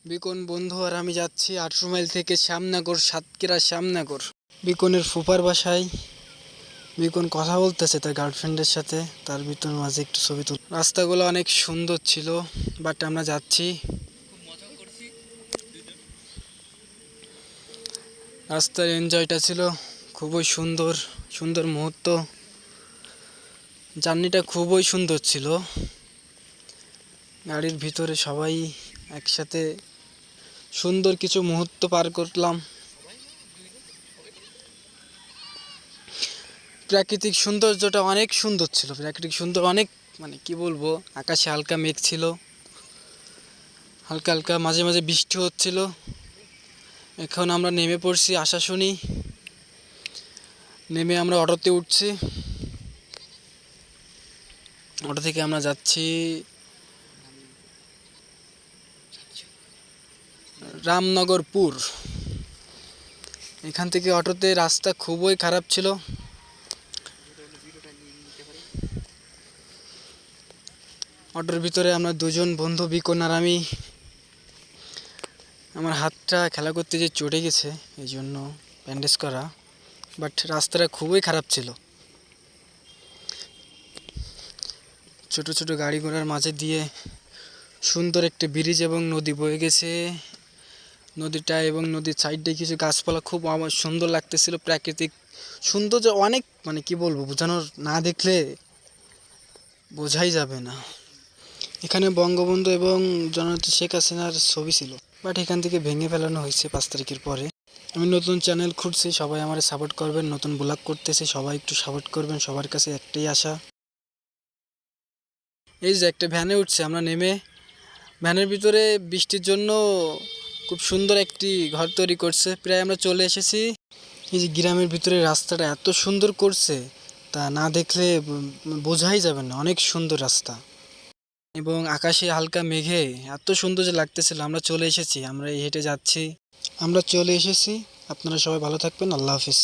Beacon বন্ধু আর আমি যাচ্ছি 18 মাইল থেকে শ্যামনগর, সাতক্ষীরা শ্যামনগর। বিকনের ফুপার বাসায় বিকন কথা বলতেছে তার গার্লফ্রেন্ডের সাথে, তার ভিতর মাঝে একটু ছবি তুল। রাস্তাগুলো অনেক সুন্দর ছিল, বাট আমরা যাচ্ছি। রাস্তার এনজয়টা ছিল খুবই সুন্দর, সুন্দর মুহূর্ত। জার্নিটা খুবই সুন্দর ছিল। গাড়ির ভিতরে সবাই একসাথে সুন্দর কিছু মুহূর্ত পার করলাম। প্রাকৃতিক সৌন্দর্যটা অনেক সুন্দর ছিল, প্রাকৃতিক সুন্দর অনেক, মানে কি বলবো, আকাশে হালকা মেঘ ছিল, হালকা হালকা মাঝে মাঝে বৃষ্টি হচ্ছিল। এখন আমরা নেমে পড়ছি আশাশুনি। নেমে আমরা অটোতে উঠছি। অটো থেকে আমরা যাচ্ছি রামনগরপুর। এখান থেকে অটোতে রাস্তা খুবই খারাপ ছিল। অটোর ভিতরে আমরা দুজন বন্ধু, বিকন আর আমি। আমার হাতটা খেলা করতে যে চটে গেছে, এই জন্য ব্যান্ডেজ করা, বাট রাস্তাটা খুবই খারাপ ছিল। ছোট ছোট গাড়ি ঘোড়ার মাঝে দিয়ে সুন্দর একটি ব্রিজ এবং নদী বয়ে গেছে। নদীটা এবং নদীর সাইডে কিছু গাছপালা খুব আমার সুন্দর লাগতেছিল। প্রাকৃতিক সৌন্দর্য অনেক, মানে কি বলবো, বোঝানোর, না দেখলে বোঝাই যাবে না। এখানে বঙ্গবন্ধু এবং জননেত্রী শেখ হাসিনার ছবি ছিল, বাট এখান থেকে ভেঙে ফেলানো হয়েছে 5 তারিখের পরে। আমি নতুন চ্যানেল খুঁজছি, সবাই আমার সাপোর্ট করবেন। নতুন ব্লগ করতেছি, সবাই একটু সাপোর্ট করবেন। সবার কাছে একটাই আশা। এই যে একটা ভ্যানে উঠছে, আমরা নেমে ভ্যানের ভিতরে বৃষ্টির জন্য খুব সুন্দর একটি ঘর তৈরি করছে। প্রায় আমরা চলে এসেছি। এই যে গ্রামের ভিতরে রাস্তাটা এত সুন্দর করছে, তা না দেখলে বোঝাই যাবে না, অনেক সুন্দর রাস্তা। এবং আকাশে হালকা মেঘে এত সুন্দর যে লাগতেছিল। আমরা চলে এসেছি, আমরা হেঁটে যাচ্ছি, আমরা চলে এসেছি। আপনারা সবাই ভালো থাকবেন। আল্লাহ হাফিজ।